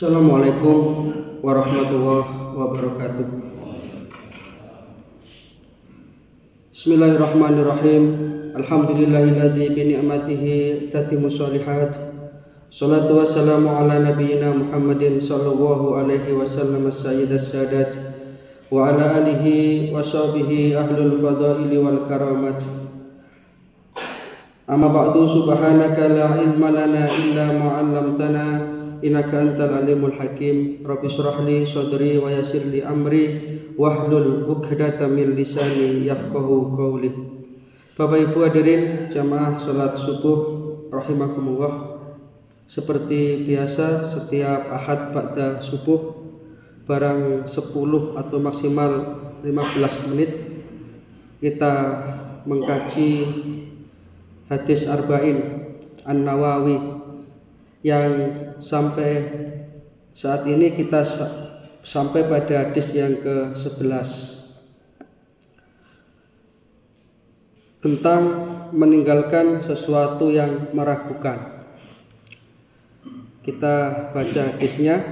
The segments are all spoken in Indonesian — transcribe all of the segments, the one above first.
Assalamualaikum warahmatullahi wabarakatuh. Bismillahirrahmanirrahim. Alhamdulillahilladzi bi ni'matihi tatimmu sholihat. Shalatu wassalamu ala nabiyyina Muhammadin sallallahu alaihi wasallam sayyidas sadat wa ala alihi wa sahbihi ahlul fadaili wal karamat. Amma ba'du, subhanaka la ilma lana illa ma 'allamtana innaka antal alimul hakim. Rabbi shrah li sadri wa yassir li amri wahlul 'uqdatam min lisani yafqahu qawli. Bapak Ibu hadirin jamaah salat subuh rahimakumullah. Seperti biasa setiap Ahad ba'da subuh barang 10 atau maksimal 15 menit kita mengkaji hadis Arba'in An-Nawawi yang sampai saat ini kita sampai pada hadis yang ke-11 tentang meninggalkan sesuatu yang meragukan. Kita baca hadisnya.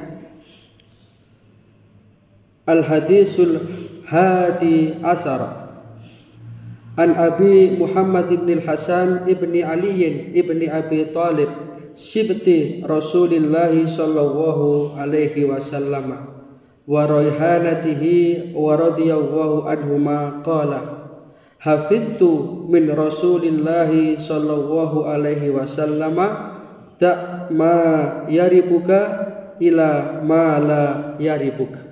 Al-hadisul hadi asara an Abi Muhammad ibn al-Hasan ibn Ali ibn Abi Talib sibti Rasulillah sallallahu alaihi wasallam wa raihanatihi wa radhiyallahu anhuma qala hafidtu min Rasulillah sallallahu alaihi wasallam da ma yaribuka ila ma la yaribuka.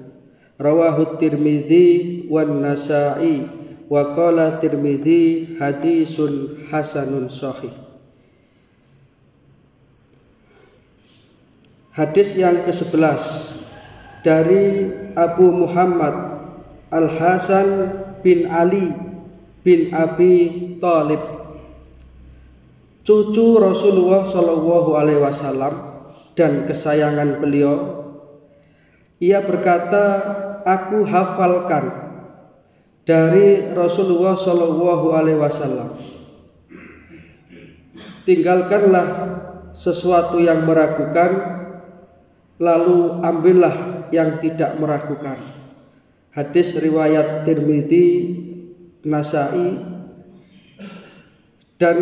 Rawahu Tirmidzi wan Nasa'i wa qala Tirmidzi hadisun hasanun sahih. Hadis yang ke-11 dari Abu Muhammad Al-Hasan bin Ali bin Abi Talib, cucu Rasulullah Shallallahu Alaihi Wasallam dan kesayangan beliau. Ia berkata, aku hafalkan dari Rasulullah Shallallahu Alaihi Wasallam, tinggalkanlah sesuatu yang meragukan, lalu ambillah yang tidak meragukan. Hadis riwayat Tirmidzi, Nasa'i, dan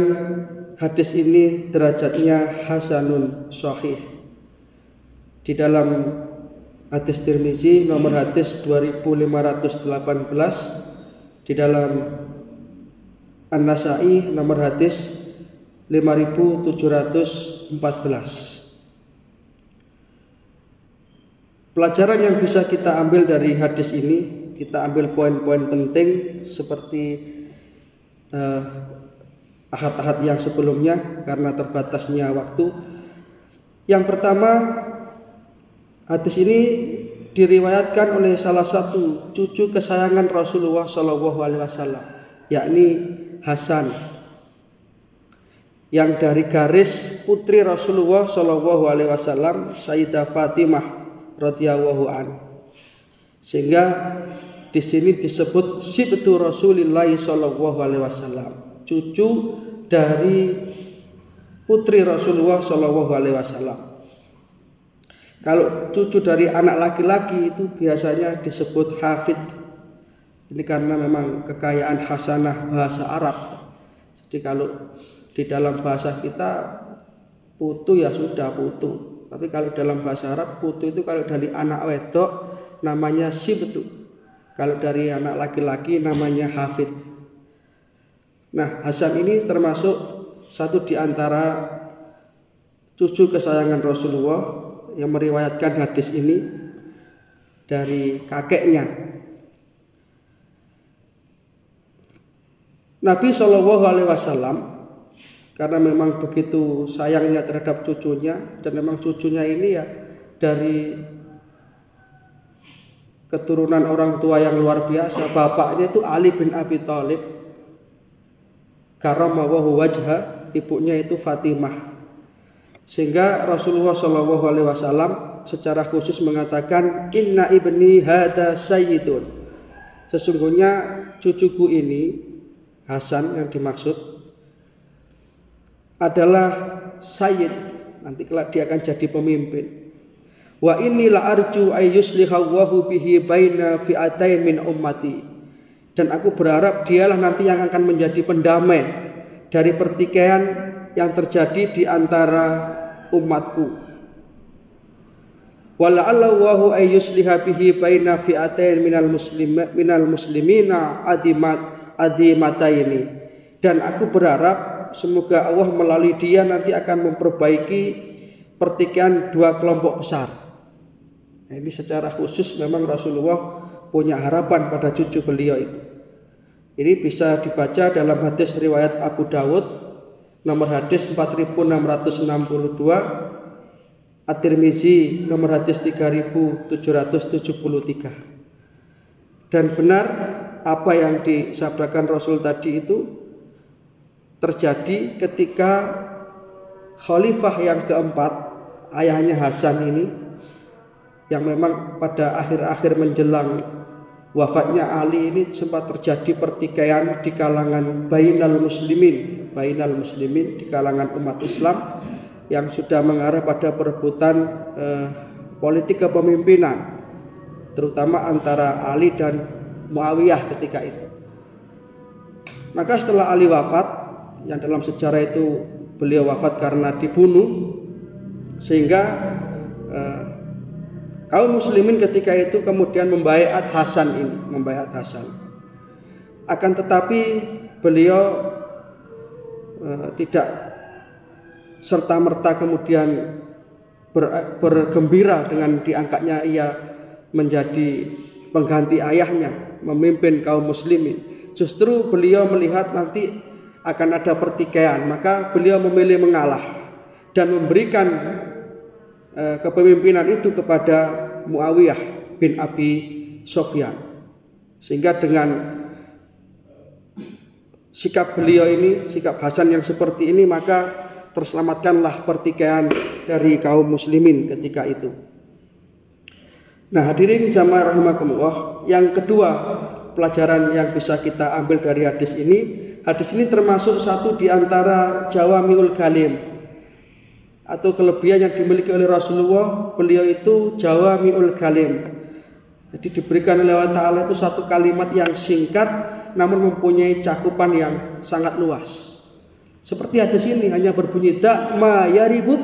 hadis ini derajatnya hasanun sahih. Di dalam hadis Tirmizi nomor hadis 2518, di dalam An-Nasa'i nomor hadis 5714. Pelajaran yang bisa kita ambil dari hadis ini, kita ambil poin-poin penting seperti ahad-ahad yang sebelumnya karena terbatasnya waktu. Yang pertama, hadis ini diriwayatkan oleh salah satu cucu kesayangan Rasulullah Shallallahu Alaihi Wasallam, yakni Hasan, yang dari garis putri Rasulullah Shallallahu Alaihi Wasallam, Sayyidah Fatimah radhiyallahu an. Sehingga di sini disebut sibtu Rasulillah Shallallahu Alaihi Wasallam, cucu dari putri Rasulullah Shallallahu Alaihi Wasallam. Kalau cucu dari anak laki-laki itu biasanya disebut hafid. Ini karena memang kekayaan hasanah bahasa Arab. Jadi kalau di dalam bahasa kita putu ya sudah putu. Tapi kalau dalam bahasa Arab putu itu kalau dari anak wedok namanya sibtu. Kalau dari anak laki-laki namanya hafid. Nah, Hasan ini termasuk satu di antara cucu kesayangan Rasulullah yang meriwayatkan hadis ini dari kakeknya. Nabi Shallallahu Alaihi Wasallam karena memang begitu sayangnya terhadap cucunya, dan memang cucunya ini ya dari keturunan orang tua yang luar biasa. Bapaknya itu Ali bin Abi Talib, karamawahu wajha, ibunya itu Fatimah. Sehingga Rasulullah Shallallahu Alaihi Wasallam secara khusus mengatakan, Inna ibni hada sayyidun. Sesungguhnya cucuku ini, Hasan yang dimaksud, adalah sayyid. Nanti kelak dia akan jadi pemimpin. Wa inni la arju ay yuslihallahu bihi baina fi'atain min ummati. Dan aku berharap dialah nanti yang akan menjadi pendamai dari pertikaian yang terjadi di antara umatku. Wala'allahu ay yusliha bihi baina fi'atain minal muslimina adimataini. Dan aku berharap semoga Allah melalui dia nanti akan memperbaiki pertikaian dua kelompok besar. Nah, ini secara khusus memang Rasulullah punya harapan pada cucu beliau itu. Ini bisa dibaca dalam hadis riwayat Abu Dawud nomor hadis 4662, At-Tirmizi nomor hadis 3773. Dan benar apa yang disabdakan Rasul tadi itu terjadi ketika khalifah yang keempat, ayahnya Hasan ini, yang memang pada akhir-akhir menjelang wafatnya Ali ini sempat terjadi pertikaian di kalangan bainal muslimin di kalangan umat Islam yang sudah mengarah pada perebutan politik kepemimpinan, terutama antara Ali dan Muawiyah ketika itu. Maka setelah Ali wafat, yang dalam sejarah itu beliau wafat karena dibunuh, sehingga kaum muslimin ketika itu kemudian membaiat Hasan ini, Akan tetapi beliau tidak serta-merta kemudian bergembira dengan diangkatnya ia menjadi pengganti ayahnya memimpin kaum muslimin. Justru beliau melihat nanti akan ada pertikaian, maka beliau memilih mengalah dan memberikan kepemimpinan itu kepada Muawiyah bin Abi Sufyan. Sehingga dengan sikap beliau ini, sikap Hasan yang seperti ini, maka terselamatkanlah pertikaian dari kaum muslimin ketika itu. Nah, hadirin jamaah rahimakumullah, yang kedua pelajaran yang bisa kita ambil dari hadis ini termasuk satu di antara jawami'ul kalim atau kelebihan yang dimiliki oleh Rasulullah. Beliau itu jawami'ul kalim. Jadi diberikan oleh Allah Ta'ala itu satu kalimat yang singkat namun mempunyai cakupan yang sangat luas. Seperti hadis ini hanya berbunyi da ma yaribuk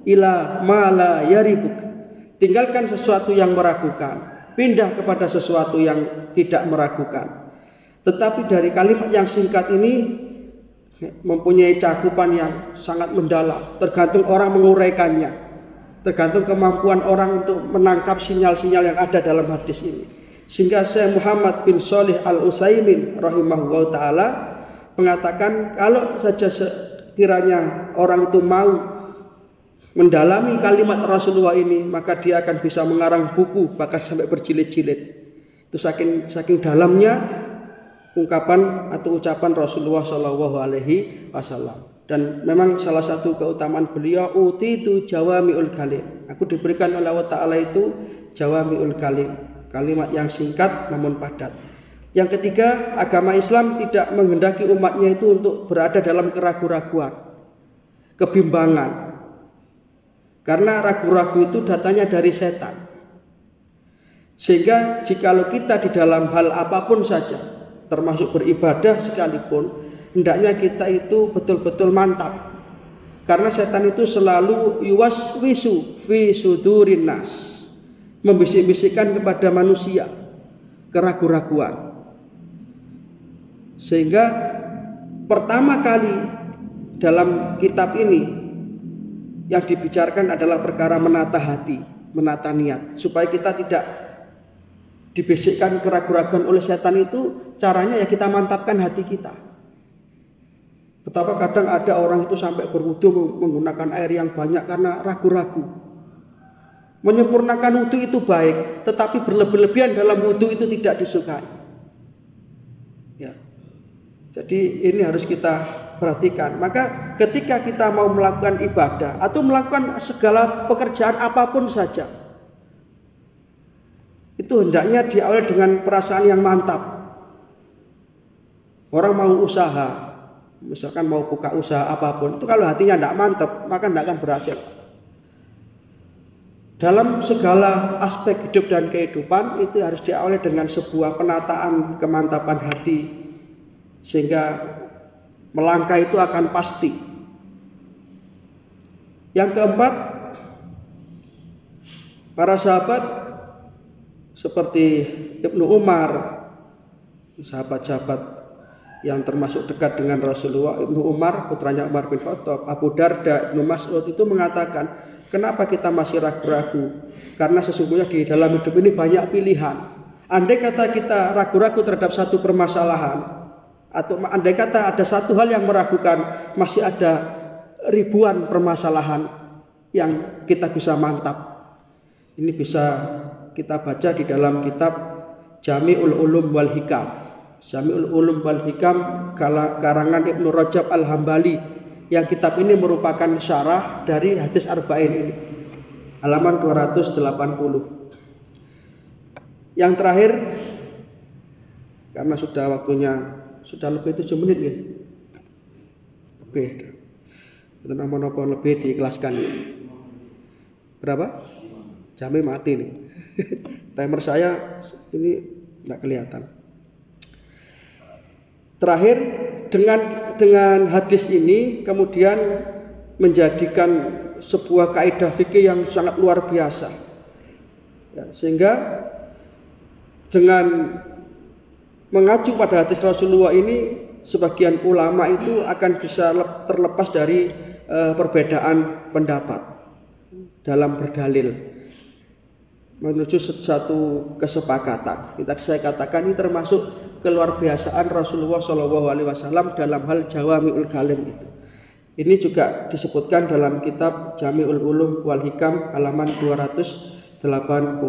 ila ma la yaribuk. Tinggalkan sesuatu yang meragukan, pindah kepada sesuatu yang tidak meragukan. Tetapi dari kalimat yang singkat ini mempunyai cakupan yang sangat mendalam. Tergantung orang menguraikannya, tergantung kemampuan orang untuk menangkap sinyal-sinyal yang ada dalam hadis ini. Sehingga Syekh Muhammad bin Shalih Al-Utsaimin rahimahullah ta'ala mengatakan kalau saja sekiranya orang itu mau mendalami kalimat Rasulullah ini, maka dia akan bisa mengarang buku bahkan sampai berjilid-jilid. Itu saking dalamnya ungkapan atau ucapan Rasulullah Shallallahu Alaihi Wasallam. Dan memang salah satu keutamaan beliau, utitu jawami'ul kalim. Aku diberikan oleh Allah Ta'ala itu jawami'ul kalim, kalimat yang singkat namun padat. Yang ketiga, agama Islam tidak menghendaki umatnya itu untuk berada dalam keraguan-raguan, kebimbangan. Karena ragu-ragu itu datanya dari setan. Sehingga jikalau kita di dalam hal apapun saja, termasuk beribadah sekalipun, hendaknya kita itu betul-betul mantap. Karena setan itu selalu yuwaswisu fi sudurin nas, membisik-bisikkan kepada manusia keraguan-raguan. Sehingga pertama kali dalam kitab ini yang dibicarakan adalah perkara menata hati, menata niat, supaya kita tidak dibisikkan keraguan-raguan oleh setan. Itu caranya ya kita mantapkan hati kita. Betapa kadang ada orang itu sampai berwudu menggunakan air yang banyak karena ragu-ragu. Menyempurnakan wudu itu baik, tetapi berlebih-lebihan dalam wudu itu tidak disukai. Ya. Jadi ini harus kita perhatikan. Maka ketika kita mau melakukan ibadah atau melakukan segala pekerjaan apapun saja, itu hendaknya diawali dengan perasaan yang mantap. Orang mau usaha, misalkan mau buka usaha apapun, itu kalau hatinya tidak mantap, maka tidak akan berhasil. dalam segala aspek hidup dan kehidupan itu harus diawali dengan sebuah penataan kemantapan hati, sehingga melangkah itu akan pasti. Yang keempat, para sahabat seperti Ibnu Umar, sahabat-sahabat yang termasuk dekat dengan Rasulullah, Ibnu Umar, putranya Umar bin Khattab, Abu Darda, Ibnu Mas'ud itu mengatakan, kenapa kita masih ragu-ragu? Karena sesungguhnya di dalam hidup ini banyak pilihan. Andai kata kita ragu-ragu terhadap satu permasalahan, atau andai kata ada satu hal yang meragukan, masih ada ribuan permasalahan yang kita bisa mantap. Ini bisa kita baca di dalam kitab Jami'ul Ulum wal Hikam. Jami'ul Ulum wal Hikam karangan Ibnu Rajab Al-Hambali, yang kitab ini merupakan syarah dari hadis arba'in ini, halaman 280. Yang terakhir, karena sudah waktunya sudah lebih 7 menit ya. Lebih. Itu nomor lebih diikhlaskan ya. Berapa? Jamnya mati nih. Timer saya ini enggak kelihatan. Terakhir, dengan hadis ini kemudian menjadikan sebuah kaidah fikih yang sangat luar biasa, ya, sehingga dengan mengacu pada hadis Rasulullah ini, sebagian ulama itu akan bisa terlepas dari perbedaan pendapat dalam berdalil menuju satu kesepakatan. Tadi saya katakan ini termasuk keluar biasaan Rasulullah SAW dalam hal jawami'ul kalim itu. Ini juga disebutkan dalam kitab Jami'ul Ulum wal Hikam halaman 282.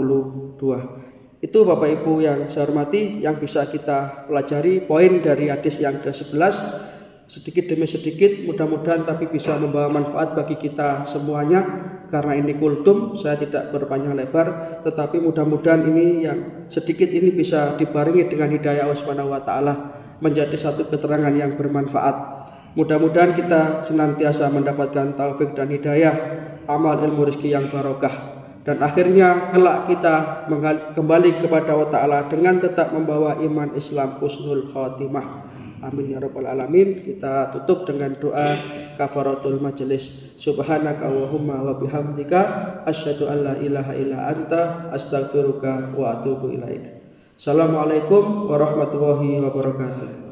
Itu Bapak Ibu yang saya hormati, yang bisa kita pelajari poin dari hadis yang ke-11. Sedikit demi sedikit, mudah-mudahan tapi bisa membawa manfaat bagi kita semuanya. Karena ini kultum, saya tidak berpanjang lebar, tetapi mudah-mudahan ini yang sedikit ini bisa dibarengi dengan hidayah Allah Subhanahu wa taala menjadi satu keterangan yang bermanfaat. Mudah-mudahan kita senantiasa mendapatkan taufik dan hidayah, amal ilmu rezeki yang barokah, dan akhirnya kelak kita kembali kepada Allah Ta'ala dengan tetap membawa iman Islam husnul khotimah. Amin ya rabbal alamin. Kita tutup dengan doa kafaratul majelis. Subhanaka Allahumma wa bihamdika asyhadu an la ilaha illa anta astaghfiruka wa atubu ilaik. Assalamualaikum warahmatullahi wabarakatuh.